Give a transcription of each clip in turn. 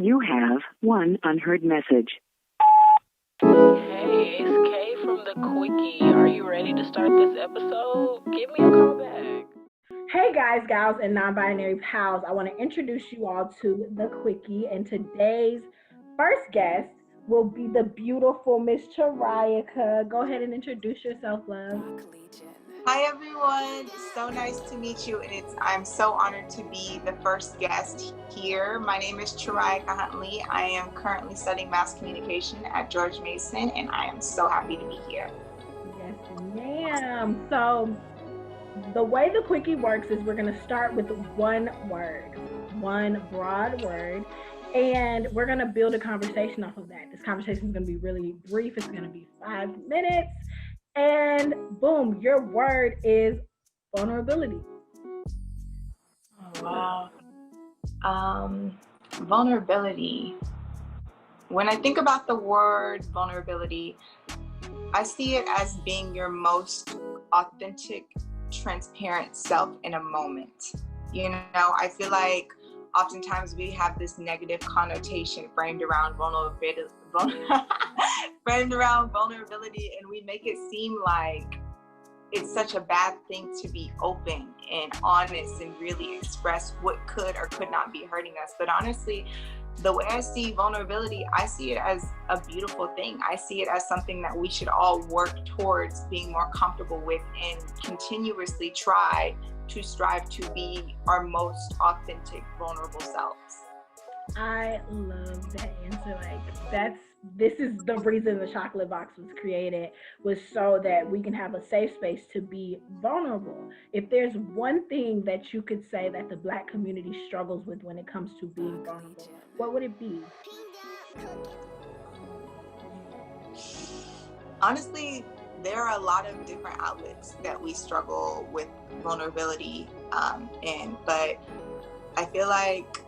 You have one unheard message. Hey, it's Kay from The Quickie. Are you ready to start this episode? Give me a call back. Hey guys, gals, and non-binary pals. I want to introduce you all to The Quickie, and today's first guest will be the beautiful Miss Chariaka. Go ahead and introduce yourself, love. Hi everyone, it's so nice to meet you, and I'm so honored to be the first guest here. My name is Chariaka Huntley. I am currently studying mass communication at George Mason, and I am so happy to be here. Yes, ma'am. So the way The Quickie works is we're going to start with one word, one broad word, and we're going to build a conversation off of that. This conversation is going to be really brief. It's going to be 5 minutes. And boom, your word is vulnerability. Oh, wow. Vulnerability. When I think about the word vulnerability, I see it as being your most authentic, transparent self in a moment. You know, I feel like oftentimes we have this negative connotation framed around vulnerability, and we make it seem like it's such a bad thing to be open and honest and really express what could or could not be hurting us. But honestly, the way I see vulnerability, I see it as a beautiful thing. I see it as something that we should all work towards being more comfortable with and continuously try to strive to be our most authentic, vulnerable selves. I love that answer. This is the reason the chocolate box was created, was so that we can have a safe space to be vulnerable. If there's one thing that you could say that the Black community struggles with when it comes to being vulnerable, what would it be? Honestly, there are a lot of different outlets that we struggle with vulnerability but I feel like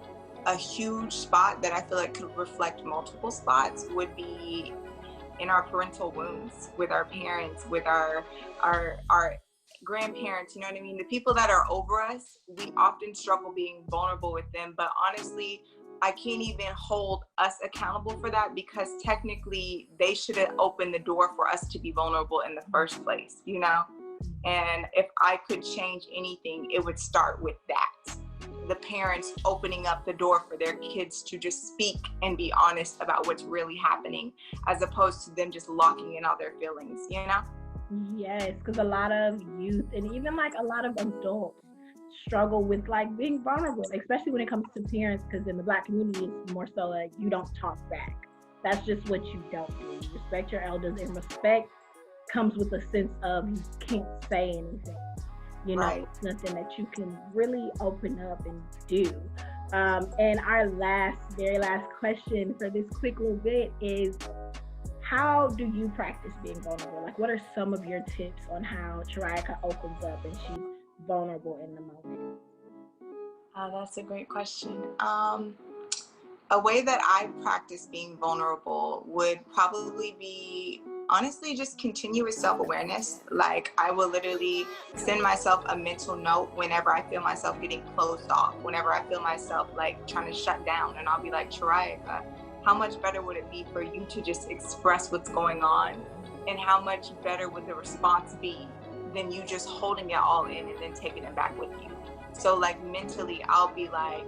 a huge spot that I feel like could reflect multiple spots would be in our parental wounds, with our parents, with our grandparents, you know what I mean? The people that are over us, we often struggle being vulnerable with them, but honestly, I can't even hold us accountable for that, because technically they should have opened the door for us to be vulnerable in the first place, you know? And if I could change anything, it would start with that. The parents opening up the door for their kids to just speak and be honest about what's really happening, as opposed to them just locking in all their feelings, you know? Yes, because a lot of youth and even like a lot of adults struggle with like being vulnerable, especially when it comes to parents, because in the Black community it's more so like you don't talk back. That's just what you don't do. You respect your elders, and respect comes with a sense of you can't say anything. You know, Right. it's nothing that you can really open up and do. And our very last question for this quick little bit is, how do you practice being vulnerable? Like, what are some of your tips on how Chariaka opens up and she's vulnerable in the moment? That's a great question. A way that I practice being vulnerable would probably be, honestly, just continuous self-awareness. Like, I will literally send myself a mental note whenever I feel myself getting closed off, whenever I feel myself like trying to shut down, and I'll be like, Chariaka, how much better would it be for you to just express what's going on? And how much better would the response be than you just holding it all in and then taking it back with you? So like mentally, I'll be like,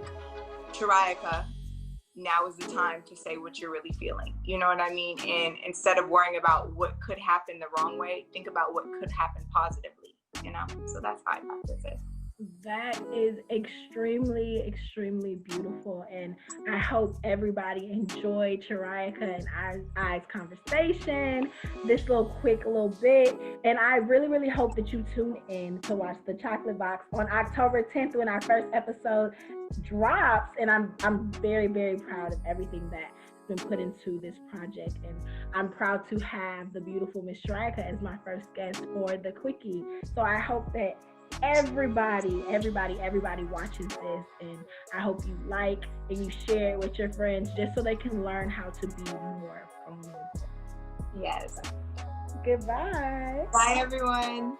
Chariaka, now is the time to say what you're really feeling. You know what I mean? And instead of worrying about what could happen the wrong way, think about what could happen positively, you know? So that's how I practice it. That is extremely, extremely beautiful. And I hope everybody enjoyed Chariaka and I's conversation, this quick little bit. And I really, really hope that you tune in to watch The Chocolate Box on October 10th when our first episode drops. And I'm very, very proud of everything that been put into this project, and I'm proud to have the beautiful Miss Chariaka as my first guest for The Quickie. So I hope that everybody watches this, and I hope you like and you share it with your friends, just so they can learn how to be more vulnerable. Yes. Goodbye. Bye, everyone.